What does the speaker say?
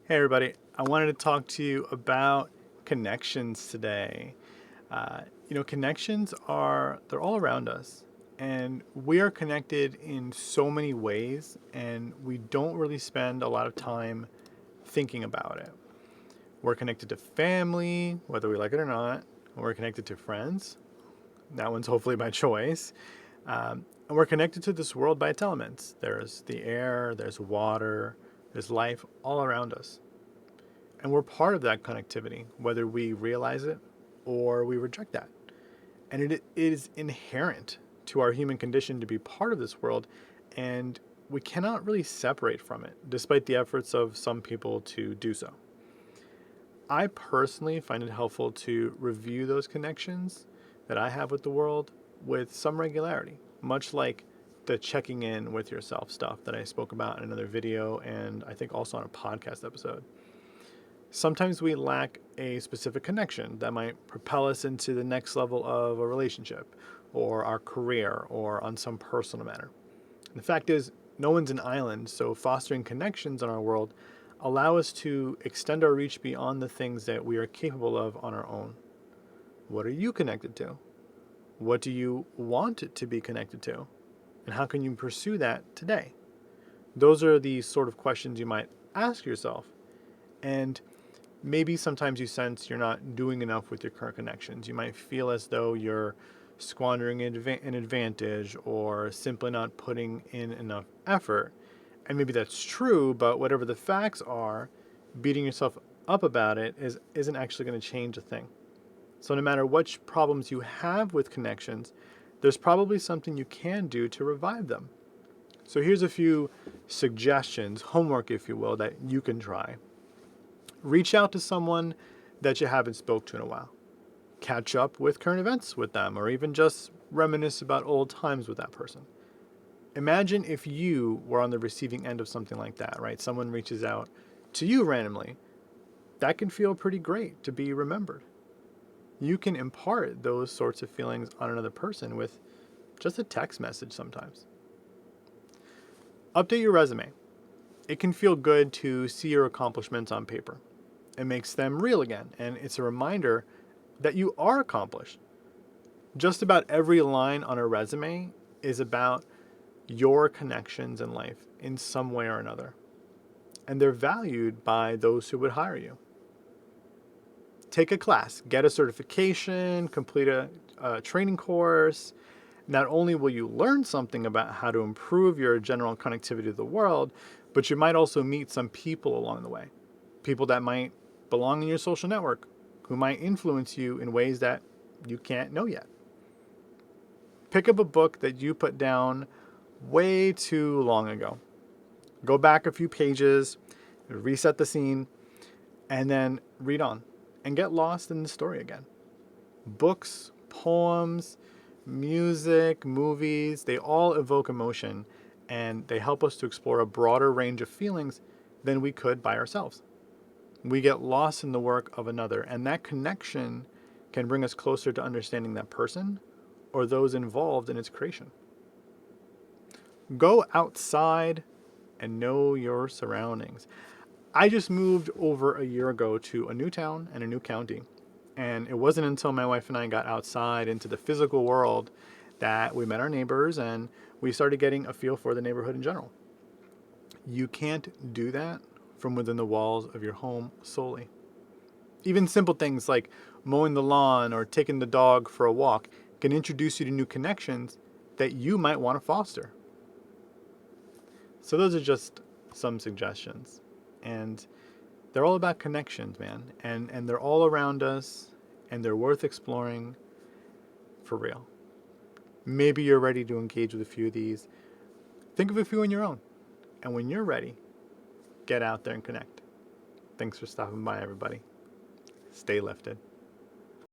Hey everybody, I wanted to talk to you about connections today. Connections they're all around us and we are connected in so many ways and we don't really spend a lot of time thinking about it. We're connected to family, whether we like it or not. We're connected to friends. That one's hopefully by choice. And we're connected to this world by its elements. There's the air, there's water, there's life all around us. And we're part of that connectivity, whether we realize it or we reject that. And it is inherent to our human condition to be part of this world, and we cannot really separate from it, despite the efforts of some people to do so. I personally find it helpful to review those connections that I have with the world with some regularity, much like the checking in with yourself stuff that I spoke about in another video and I think also on a podcast episode. Sometimes we lack a specific connection that might propel us into the next level of a relationship or our career or on some personal matter. And the fact is, no one's an island, so fostering connections in our world allow us to extend our reach beyond the things that we are capable of on our own. What are you connected to? What do you want to be connected to? And how can you pursue that today? Those are the sort of questions you might ask yourself. And maybe sometimes you sense you're not doing enough with your current connections. You might feel as though you're squandering an advantage or simply not putting in enough effort. And maybe that's true, but whatever the facts are, beating yourself up about it isn't actually going to change a thing. So no matter which problems you have with connections, there's probably something you can do to revive them. So here's a few suggestions, homework if you will, that you can try. Reach out to someone that you haven't spoke to in a while. Catch up with current events with them, or even just reminisce about old times with that person. Imagine if you were on the receiving end of something like that, right? Someone reaches out to you randomly. That can feel pretty great to be remembered. You can impart those sorts of feelings on another person with just a text message sometimes. Update your resume. It can feel good to see your accomplishments on paper. It makes them real again, and it's a reminder that you are accomplished. Just about every line on a resume is about your connections in life in some way or another, and they're valued by those who would hire you. Take a class, get a certification, complete a training course. Not only will you learn something about how to improve your general connectivity to the world, but you might also meet some people along the way. People that might belong in your social network, who might influence you in ways that you can't know yet. Pick up a book that you put down way too long ago. Go back a few pages, reset the scene, and then read on and get lost in the story again. Books, poems, music, movies, they all evoke emotion and they help us to explore a broader range of feelings than we could by ourselves. We get lost in the work of another, and that connection can bring us closer to understanding that person or those involved in its creation. Go outside and know your surroundings. I just moved over a year ago to a new town and a new county. And it wasn't until my wife and I got outside into the physical world that we met our neighbors and we started getting a feel for the neighborhood in general. You can't do that from within the walls of your home solely. Even simple things like mowing the lawn or taking the dog for a walk can introduce you to new connections that you might want to foster. So those are just some suggestions. And they're all about connections, man. And they're all around us and they're worth exploring for real. Maybe you're ready to engage with a few of these. Think of a few on your own. And when you're ready, get out there and connect. Thanks for stopping by, everybody. Stay lifted.